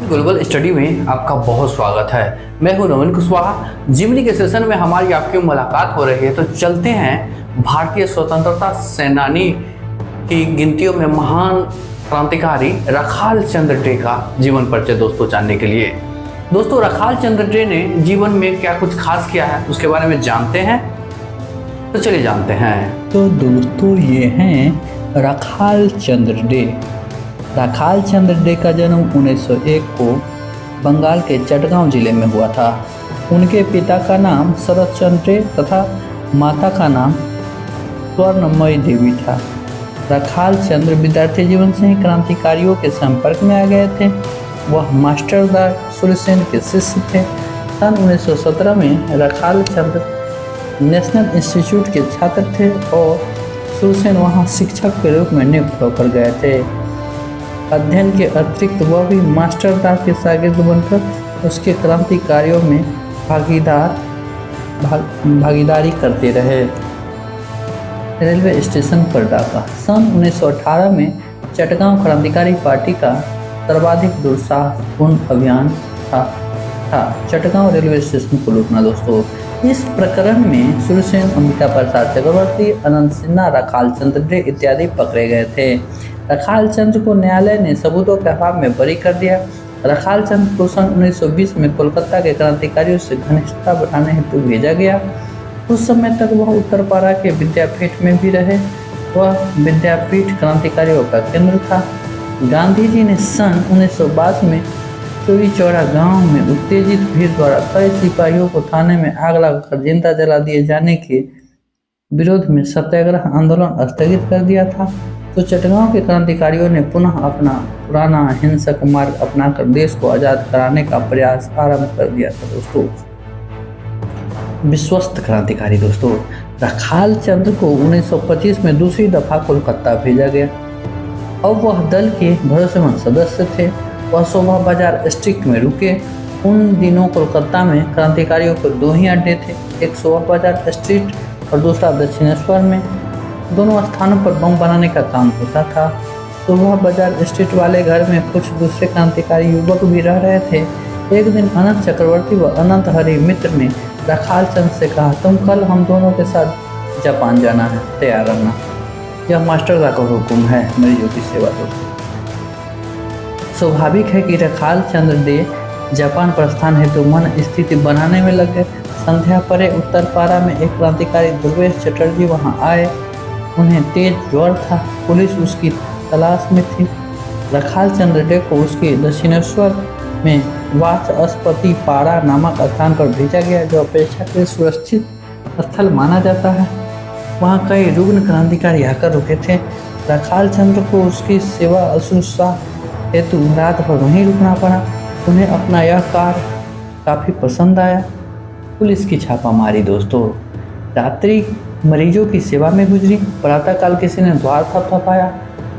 Global study में आपका बहुत स्वागत है। मैं हूं नवीन कुशवाहा। जीवनी के सेशन में हमारी आपकी मुलाकात हो रही है, तो चलते हैं भारतीय स्वतंत्रता सेनानी की गिनतियों में महान क्रांतिकारी रखाल चंद्र डे का जीवन परिचय दोस्तों जानने के लिए। दोस्तों, रखाल चंद्र डे ने जीवन में क्या कुछ खास किया है उसके बारे में जानते हैं, तो चलिए जानते हैं। तो दोस्तों, ये हैं रखाल चंद्र डे। रखाल चंद्र डे का जन्म 1901 को बंगाल के चटगांव जिले में हुआ था। उनके पिता का नाम शरद चंद्र डे तथा माता का नाम स्वर्णमयी देवी था। रखाल चंद्र विद्यार्थी जीवन से ही क्रांतिकारियों के संपर्क में आ गए थे। वह मास्टरदार सूर्यसेन के शिष्य थे। सन 1917 में रखाल चंद्र नेशनल इंस्टीट्यूट के छात्र थे और सूर्यसेन वहां शिक्षक के रूप में नियुक्त होकर गए थे। अध्ययन के अतिरिक्त वह भी मास्टरदार के शागिर्द बनकर उसके क्रांति कार्यों में भागीदारी करते रहे। रेलवे स्टेशन पर डाका। सन 1918 में चटगांव क्रांतिकारी पार्टी का सर्वाधिक दुस्साहसपूर्ण अभियान था चटगांव रेलवे स्टेशन को लूटना। दोस्तों, इस प्रकरण में सूर्यसेन, अमिता प्रसाद चक्रवर्ती, अनंत सिन्हा, रखाल चंद्र डे इत्यादि पकड़े गए थे। रखाल चंद्र को न्यायालय ने सबूतों के अभाव में बरी कर दिया। रखाल चंद्र को सन 1920 में कोलकाता के क्रांतिकारियों से घनिष्ठता बढ़ाने हेतु भेजा गया। कुछ समय तक वह उत्तरपाड़ा के विद्यापीठ में भी रहे। वह विद्यापीठ क्रांतिकारियों का केंद्र था। गांधी जी ने सन 1922 में चोरी चौरा गांव में उत्तेजित भीड़ द्वारा कई सिपाहियों को थाने में आग लगाकर जिंदा जला दिए जाने के विरोध में सत्याग्रह आंदोलन स्थगित कर दिया था। तो चटगांव के क्रांतिकारियों ने पुनः अपना पुराना हिंसक मार्ग अपनाकर देश को आजाद कराने का प्रयास आरंभ कर दिया था। दोस्तों, विश्वस्त क्रांतिकारी। दोस्तों, रखाल चंद्र को 1925 में दूसरी दफा कोलकाता भेजा गया। अब वह दल के भरोसेमंद सदस्य थे। वह शोभा बाजार स्ट्रीट में रुके। उन दिनों कोलकाता में क्रांतिकारियों के दो ही अड्डे थे, एक शोभा बाजार स्ट्रीट और दूसरा दक्षिणेश्वर में। दोनों स्थानों पर बम बनाने का काम होता था। शोभा बाजार स्ट्रीट वाले घर में कुछ दूसरे क्रांतिकारी युवक भी रह रहे थे। एक दिन अनंत चक्रवर्ती व अनंत हरि मित्र ने रखाल चंद्र से कहा, तुम कल हम दोनों के साथ जापान जाना है, तैयार रहना। यह मास्टर का हुक्म है, मरीजों की सेवा। दोस्तों, स्वाभाविक है कि रखाल चंद्र डे जापान प्रस्थान हेतु मन स्थिति बनाने में लगे। संध्या परे उत्तरपाड़ा में एक क्रांतिकारी ध्रुवेश चटर्जी वहां आए। उन्हें तेज ज्वर था। पुलिस उसकी तलाश में थी। रखाल चंद्र डे को उसके दक्षिणेश्वर में वाचस्पति पाड़ा नामक स्थान पर भेजा गया, जो अपेक्षाकृत सुरक्षित स्थल माना जाता है। वहाँ कई रुग्ण क्रांतिकारी आकर रुके थे। रखाल चंद्र को उसकी सेवा शुश्रूषा हेतु रात भर वहीं रुकना पड़ा। उन्हें अपना यह कार्य काफ़ी पसंद आया। पुलिस की छापामारी। दोस्तों, रात्रि मरीजों की सेवा में गुजरी। प्रातःकाल किसी ने द्वार थपथपाया।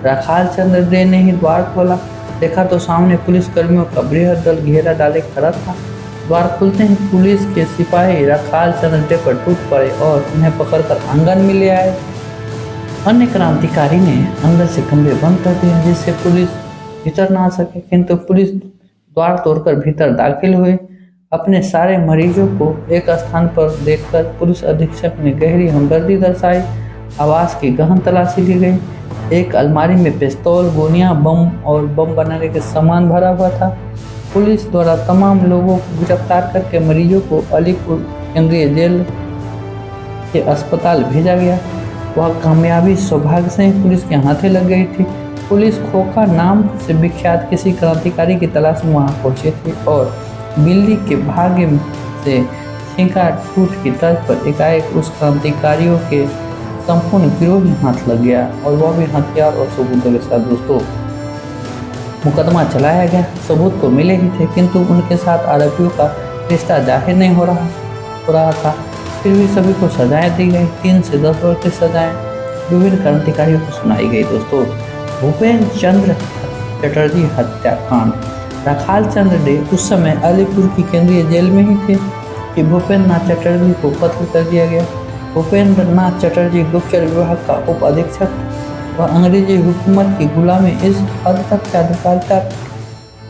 रखाल चंद्र डे ने ही द्वार खोला। देखा तो सामने पुलिस कर्मियों का बृहद दल घेरा डाले खड़ा था। द्वार खुलते ही पुलिस के सिपाही रखाल चंद्र डे पर टूट पड़े और उन्हें पकड़कर आंगन में ले आए। अन्य क्रांतिकारी ने अंदर से कमरे बंद कर दिए जिससे पुलिस भीतर ना आ सके, किंतु पुलिस द्वार तोड़कर भीतर दाखिल हुए। अपने सारे मरीजों को एक स्थान पर देखकर पुलिस अधीक्षक ने गहरी हमदर्दी दर्शाई। आवास की गहन तलाशी ली गई। एक अलमारी में पिस्तौल, गोलियां, बम और बम बनाने के सामान भरा हुआ था। पुलिस द्वारा तमाम लोगों को गिरफ्तार करके मरीजों को अलीपुर केंद्रीय जेल के अस्पताल भेजा गया। वह कामयाबी सौभाग्य से ही पुलिस के हाथे लग गई थी। पुलिस खोखा नाम से विख्यात किसी क्रांतिकारी की तलाश में वहाँ पहुंची थी और बिल्ली के भाग्य से छींका टूट की तर्ज पर एकाएक उस क्रांतिकारियों के संपूर्ण गिरोह में हाथ लग गया, और वह भी हथियार और सबूतों के साथ। दोस्तों, मुकदमा चलाया गया। सबूत तो मिले ही थे, किंतु उनके साथ आरोपियों का रिश्ता जाहिर नहीं हो रहा था। फिर भी सभी को सजाएं दी गई। 3 से 10 वर्ष की सजाएं विभिन्न क्रांतिकारियों को सुनाई गई। दोस्तों, भूपेन चंद्र चटर्जी हत्याकांड। रखाल चंद्र डे उस समय अलीपुर की केंद्रीय जेल में ही थे कि भूपेंद्र नाथ चटर्जी को कत्ल कर दिया गया। भूपेंद्र नाथ चटर्जी गुप्तचर विभाग का उप अधीक्षक व अंग्रेजी हुकूमत की गुलामी इस हद तक अधिकारिता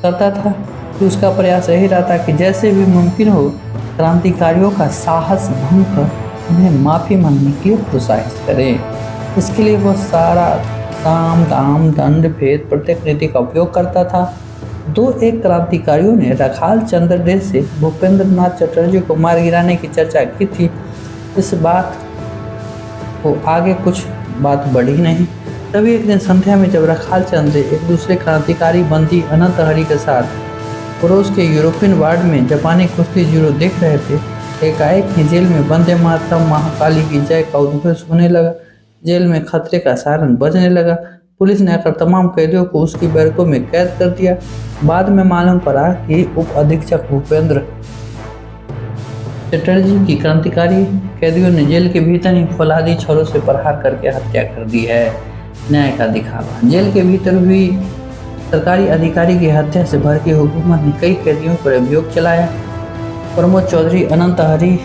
करता था कि उसका प्रयास यही रहा था कि जैसे भी मुमकिन हो क्रांतिकारियों का साहस भंग कर उन्हें माफ़ी मांगने के लिए प्रोत्साहित करें। इसके लिए वह सारा साम दाम दंड भेद प्रत्येक नीति का उपयोग करता था। एक क्रांतिकारियों ने रखाल चंद्र डे से भूपेंद्र नाथ चटर्जी को मार गिराने की चर्चा की थी। इस बात को आगे कुछ बात बढ़ी नहीं। तभी एक दिन संध्या में जब रखाल चंद्र एक दूसरे क्रांतिकारी बंदी अनंत हरि के साथ पड़ोस के यूरोपियन वार्ड में जापानी कुश्ती जुड़ो देख रहे थे, एकाएक ही जेल में वंदे मातरम महाकाली की जय का उद्घोष होने लगा। जेल में खतरे का सायरन बजने लगा। पुलिस ने आकर तमाम कैदियों को उसकी बैरकों में कैद कर दिया। बाद में मालूम पड़ा कि उप अधीक्षक भूपेंद्र चटर्जी की क्रांतिकारी कैदियों ने जेल के भीतर ही फौलादी छड़ों से प्रहार करके हत्या कर दी है। न्याय का दिखावा। जेल के भीतर हुई सरकारी अधिकारी की हत्या से भारतीय हुकूमत ने कई कैदियों पर अभियोग चलाया। प्रमोद चौधरी, अनंत हरि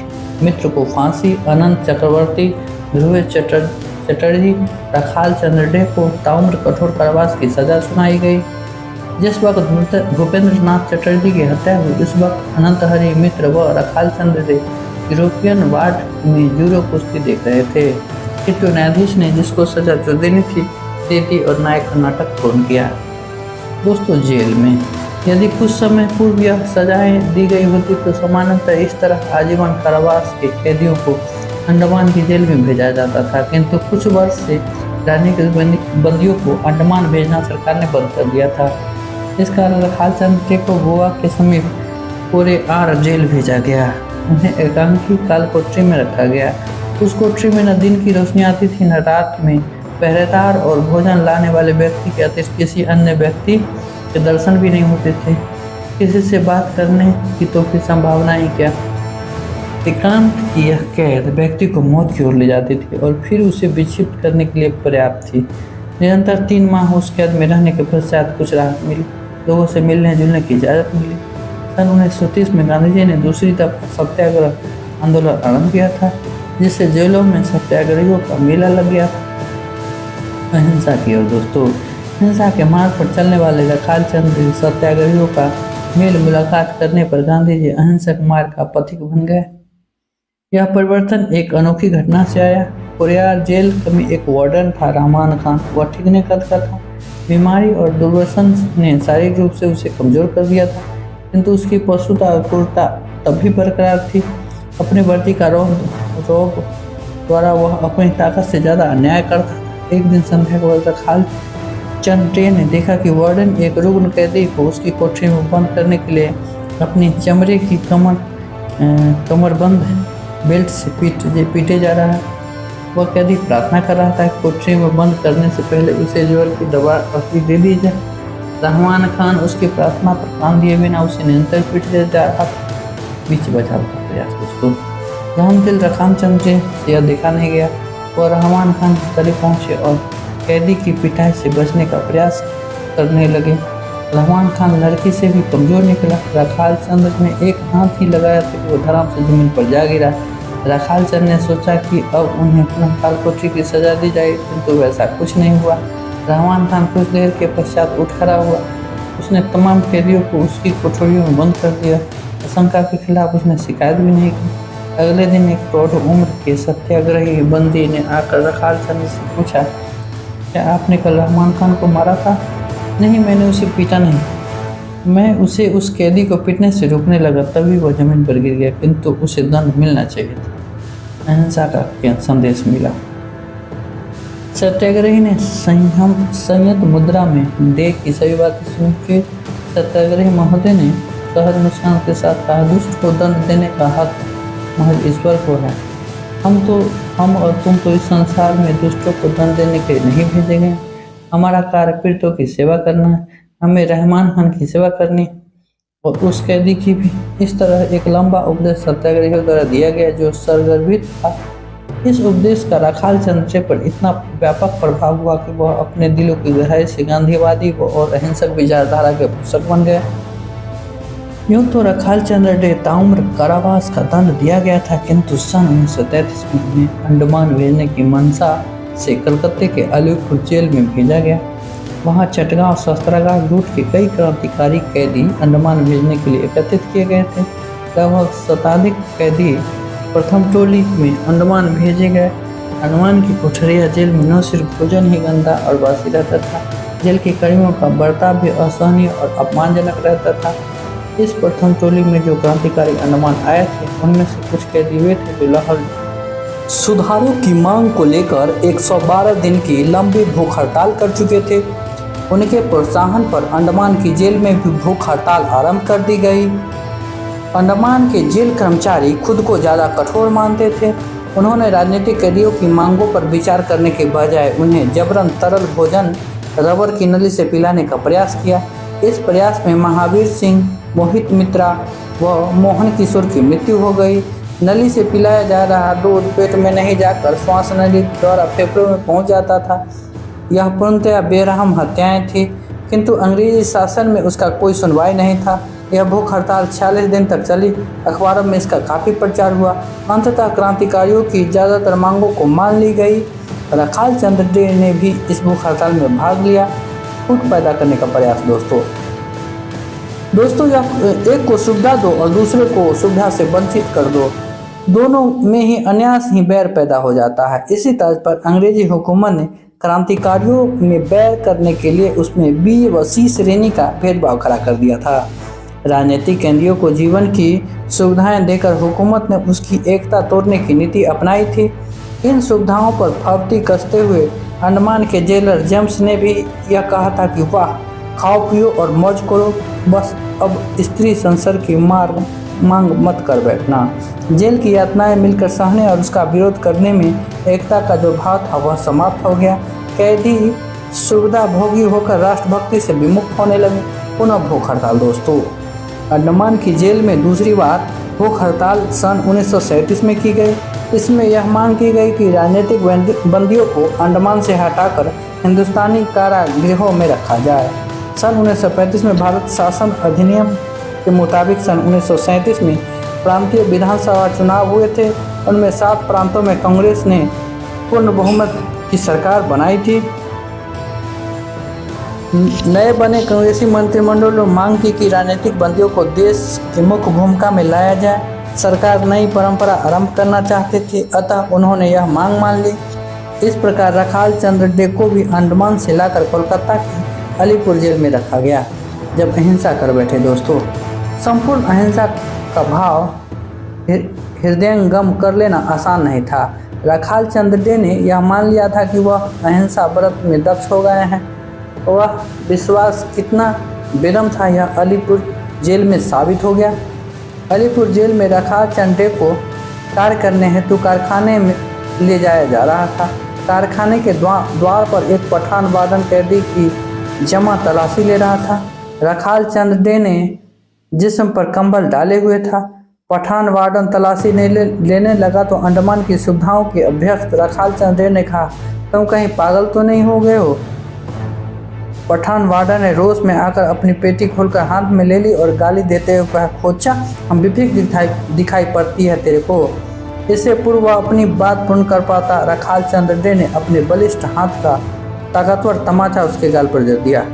मित्र को फांसी, अनंत चक्रवर्ती, ध्रुव चटर्जी, रखाल चंद्र डे को ताउम्र कठोर कारावास की सजा सुनाई गई। जिस वक्त भूपेंद्र नाथ चटर्जी की हत्या हुई उस वक्त अनंत हरि मित्र व रखाल चंद्र डे यूरोपियन वार्ड में जूडो कुश्ती देख रहे थे। किंतु न्यायाधीश ने जिसको सजा जो देनी थी दे दी और न्याय का नाटक पूर्ण किया। दोस्तों, जेल में यदि कुछ समय पूर्व यह सजाएं दी गई होती तो समानांतर इस तरह आजीवन कारावास के कैदियों को अंडमान की जेल में भेजा जाता था, किंतु कुछ वर्ष से राजनीतिक बंदियों को अंडमान भेजना सरकार ने बंद कर दिया था। इस कारण रखाल चंद्र को गोवा के समीप कोरेआर जेल भेजा गया। उन्हें एकांकी काल कोठरी में रखा गया। उस कोठरी में न दिन की रोशनी आती थी न रात में। पहरेदार और भोजन लाने वाले व्यक्ति के अतिरिक्त किसी अन्य व्यक्ति के दर्शन भी नहीं होते थे। किसी से बात करने की तो फिर संभावना ही क्या। एकांत की यह कैद व्यक्ति को मौत की ओर ले जाती थी और फिर उसे विक्षिप्त करने के लिए पर्याप्त थी। निरंतर 3 माह उस कैद में रहने के पश्चात कुछ राहत मिली। लोगों से मिलने जुलने की इजाज़त मिली। सन 1930 में गांधी जी ने दूसरी दफा सत्याग्रह आंदोलन आरंभ किया था, जिससे जेलों में सत्याग्रहियों का मेला लग गया था। अहिंसा की ओर। दोस्तों, हिंसा के मार्ग पर चलने वाले रखाल चंद्र सत्याग्रहियों का मेल मुलाकात करने पर गांधी जी अहिंसक मार्ग का पथिक बन गए। यह परिवर्तन एक अनोखी घटना से आया। कोरियार जेल में एक वार्डन था, रहमान खान। वह ठीकने कद का था। बीमारी और दुर्व्यसन ने शारीरिक रूप से उसे कमजोर कर दिया था, किंतु उसकी पशुता और क्रूरता तब भी बरकरार थी। अपनी वर्दी का रोग द्वारा वह अपनी ताकत से ज़्यादा अन्याय करता था। एक दिन संध्या को रखाल चंद्र ने देखा कि वार्डन एक रुग्ण कैदी को उसकी कोठरी में बंद करने के लिए अपनी चमड़े की कमरबंद बेल्ट से पीटे जा रहा है। वह कैदी प्रार्थना कर रहा था कि कोठरी में बंद करने से पहले उसे ज्वर की दवा दे दी जाए। रहमान खान उसकी प्रार्थना पर कान दिए बिना उसे निरंतर पीटते जा रहा था। बीच बचाव का प्रयास। दोस्तों, रहम दिल रखाल चंद्र से यह देखा नहीं गया। वह रहमान खान के करीब पहुंचे और कैदी की पिटाई से बचने का प्रयास करने लगे। रहमान खान लड़की से भी कमजोर निकला। रखाल चंद्र ने एक हाथ ही लगाया तो वो धड़ाम से जमीन पर जा गिरा। रखाल चंद्र ने सोचा कि अब उन्हें पुनः काल कोठरी की सजा दी जाए, किंतु वैसा कुछ नहीं हुआ। रहमान खान कुछ देर के पश्चात उठ खड़ा हुआ। उसने तमाम कैदियों को उसकी कोठरियों में बंद कर दिया। आशंका के खिलाफ उसने शिकायत भी नहीं की। अगले दिन एक प्रौढ़ उम्र के सत्याग्रही बंदी ने आकर रखाल चंद्र से पूछा, क्या आपने कल रहमान खान को मारा था? नहीं, मैंने उसे पीटा नहीं। मैं उसे उस कैदी को पीटने से रोकने लगा, तभी वह जमीन पर गिर गया, किंतु उसे दंड मिलना चाहिए था। अहिंसा का संदेश मिला। सत्याग्रही ने संयत मुद्रा में देख की सभी बातें सुनी। फिर सत्याग्रही महोदय ने सहज मुस्कान के साथ कहा, दुष्ट को दंड देने का हक महज ईश्वर को है। हम और तुम तो इस संसार में दुष्टों को दंड देने के लिए नहीं भेजे गए। हमारा कार्य पीड़ितों की सेवा करना है। हमें रहमान खान की सेवा करनी और उस कैदी की भी। इस तरह एक लंबा उपदेश सत्याग्रहियों द्वारा दिया गया जो सरगर्भित था। इस उपदेश का रखाल चंद्र पर इतना व्यापक प्रभाव हुआ कि वह अपने दिलों की गहराई से गांधीवादी और अहिंसक विचारधारा के पोषक बन गए। यूँ तो रखाल चंद्र डे ताउम्र कारावास का दंड दिया गया था, किंतु सन 1933 में उन्हें अंडमान भेजने की मंशा से कलकत्ते के अलीपुर जेल में भेजा गया। वहाँ चटगांव शस्त्रागार लूट के कई क्रांतिकारी कैदी अंडमान भेजने के लिए एकत्रित किए गए थे। लगभग शताधिक कैदी प्रथम टोली में अंडमान भेजे गए। अंडमान की कोठरिया जेल में न सिर्फ भोजन ही गंदा और बासी रहता था, जेल के कैदियों का बर्ताव भी असहनीय और अपमानजनक रहता था। इस प्रथम टोली में जो क्रांतिकारी अंडमान आए थे, उनमें से कुछ कैदी वे थे जो लाहौर सुधारों की मांग को लेकर 112 दिन की लंबी भूख हड़ताल कर चुके थे। उनके प्रोत्साहन पर अंडमान की जेल में भी भूख हड़ताल आरंभ कर दी गई। अंडमान के जेल कर्मचारी खुद को ज़्यादा कठोर मानते थे। उन्होंने राजनीतिक कैदियों की मांगों पर विचार करने के बजाय उन्हें जबरन तरल भोजन रबर की नली से पिलाने का प्रयास किया। इस प्रयास में महावीर सिंह, मोहित मित्रा व मोहन किशोर की मृत्यु हो गई। नली से पिलाया जा रहा दूध पेट में नहीं जाकर श्वास नली द्वारा फेफड़ों में पहुंच जाता था। यह पूर्णतः बेरहम हत्याएं थी, किंतु अंग्रेजी शासन में उसका कोई सुनवाई नहीं था। यह भूख हड़ताल 46 दिन तक चली। अखबारों में इसका काफ़ी प्रचार हुआ। अंततः क्रांतिकारियों की ज़्यादातर मांगों को मान ली गई। रखाल चंद्र डे ने भी इस भूख हड़ताल में भाग लिया। फूट पैदा करने का प्रयास दोस्तों एक को सुविधा दो और दूसरे को सुविधा से वंचित कर दो, दोनों में ही अन्यास ही बैर पैदा हो जाता है। इसी तर्ज पर अंग्रेजी हुकूमत ने क्रांतिकारियों में बैर करने के लिए उसमें बी व सी श्रेणी का भेदभाव खड़ा कर दिया था। राजनीतिक कैदियों को जीवन की सुविधाएं देकर हुकूमत ने उसकी एकता तोड़ने की नीति अपनाई थी। इन सुविधाओं पर फर्ती कसते हुए अंडमान के जेलर जेम्स ने भी यह कहा था कि वाह, खाओ पियो और मौज करो, बस अब स्त्री संसर्ग की मांग मत कर बैठना। जेल की यातनाएं मिलकर सहने और उसका विरोध करने में एकता का जो भाव था वह समाप्त हो गया। कैदी सुविधा भोगी होकर राष्ट्रभक्ति से विमुख होने लगे। पुनः भूख हड़ताल दोस्तों, अंडमान की जेल में दूसरी बार भूख हड़ताल सन 1937 में की गई। इसमें यह मांग की गई कि राजनीतिक बंदियों को अंडमान से हटाकर हिंदुस्तानी कारागृहों में रखा जाए। सन 1935 में भारत शासन अधिनियम के मुताबिक सन 1937 में प्रांतीय विधानसभा चुनाव हुए थे। उनमें 7 प्रांतों में कांग्रेस ने पूर्ण बहुमत की सरकार बनाई थी। नए बने कांग्रेसी मंत्रिमंडल ने मांग की कि राजनीतिक बंदियों को देश की मुख्य भूमिका में लाया जाए। सरकार नई परंपरा आरंभ करना चाहते थे, अतः उन्होंने यह मांग मान ली। इस प्रकार रखाल चंद्र डे को भी अंडमान से लाकर कोलकाता की अलीपुर जेल में रखा गया। जब अहिंसा कर बैठे दोस्तों, संपूर्ण अहिंसा का भाव हृदयंगम कर लेना आसान नहीं था। रखाल चंद्र डे ने यह मान लिया था कि वह अहिंसा व्रत में दक्ष हो गए हैं। वह विश्वास कितना बेदम था यह अलीपुर जेल में साबित हो गया। अलीपुर जेल में रखाल चंद्र डे को कार्य करने हेतु कारखाने में ले जाया जा रहा था। कारखाने के द्वार पर एक पठान वादन कैदी की जमा तलाशी ले रहा था। रखाल चंद्र डे ने जिस्म पर कंबल डाले हुए था। पठान वार्डन तलाशी लेने लगा तो अंडमान की सुविधाओं के अभ्यस्त रखाल चंद्र डे ने कहा, तुम कहीं पागल तो नहीं हो गए हो? पठान वार्डन ने रोष में आकर अपनी पेटी खोलकर हाथ में ले ली और गाली देते हुए कहा, खोचा, हम विपरीत दिखाई पड़ती है तेरे को। इससे पूर्व वह अपनी बात पूर्ण कर पाता, रखाल चंद्र डे ने अपने बलिष्ठ हाथ का ताकतवर तमाचा उसके गाल पर जड़ दिया।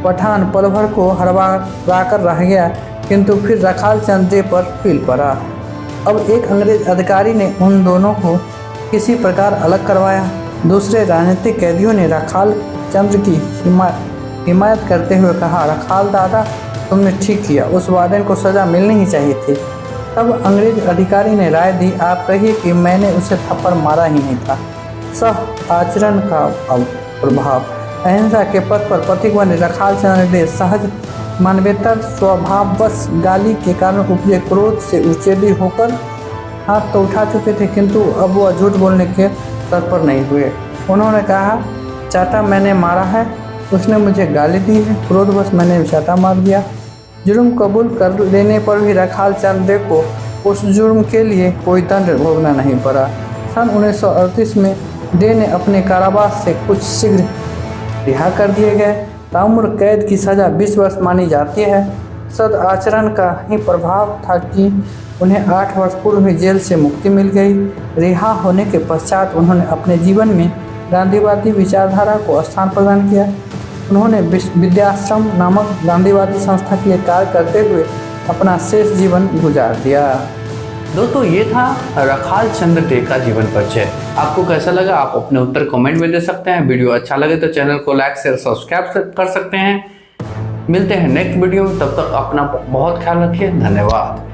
पठान पल भर को हड़बड़ा कर रह गया, किंतु फिर रखाल चंद्र डे पर पील पड़ा। अब एक अंग्रेज अधिकारी ने उन दोनों को किसी प्रकार अलग करवाया। दूसरे राजनीतिक कैदियों ने रखाल चंद्र की हिमायत करते हुए कहा, रखाल दादा, तुमने ठीक किया, उस वार्डन को सज़ा मिलनी ही चाहिए थी। तब अंग्रेज अधिकारी ने राय दी, आप कहिए कि मैंने उसे थप्पड़ मारा ही नहीं था। सह आचरण का प्रभाव। अहिंसा के पथ पर पथिक बने रखाल चंद्र डे सहज मानवेतर स्वभाववश गाली के कारण उपजे क्रोध से उचेली होकर हाथ तो उठा चुके थे, किंतु अब वह झूठ बोलने के तत्पर नहीं हुए। उन्होंने कहा, चाटा मैंने मारा है, उसने मुझे गाली दी है, क्रोधवश मैंने चाटा मार दिया। जुर्म कबूल कर लेने पर भी रखाल चंद्र डे को उस जुर्म के लिए कोई दंड भोगना नहीं पड़ा। सन 1938 में डे ने अपने कारावास से कुछ शीघ्र रिहा कर दिए गए। ताउम्र कैद की सज़ा 20 वर्ष मानी जाती है। सद आचरण का ही प्रभाव था कि उन्हें 8 वर्ष पूर्व ही जेल से मुक्ति मिल गई। रिहा होने के पश्चात उन्होंने अपने जीवन में गांधीवादी विचारधारा को स्थान प्रदान किया। उन्होंने विद्याश्रम नामक गांधीवादी संस्था के लिए कार्य करते हुए अपना शेष जीवन गुजार दिया। दोस्तों ये था रखाल चंद्र डे का जीवन परिचय। आपको कैसा लगा आप अपने उत्तर कमेंट में दे सकते हैं। वीडियो अच्छा लगे तो चैनल को लाइक शेयर सब्सक्राइब कर सकते हैं। मिलते हैं नेक्स्ट वीडियो में, तब तक अपना बहुत ख्याल रखिए। धन्यवाद।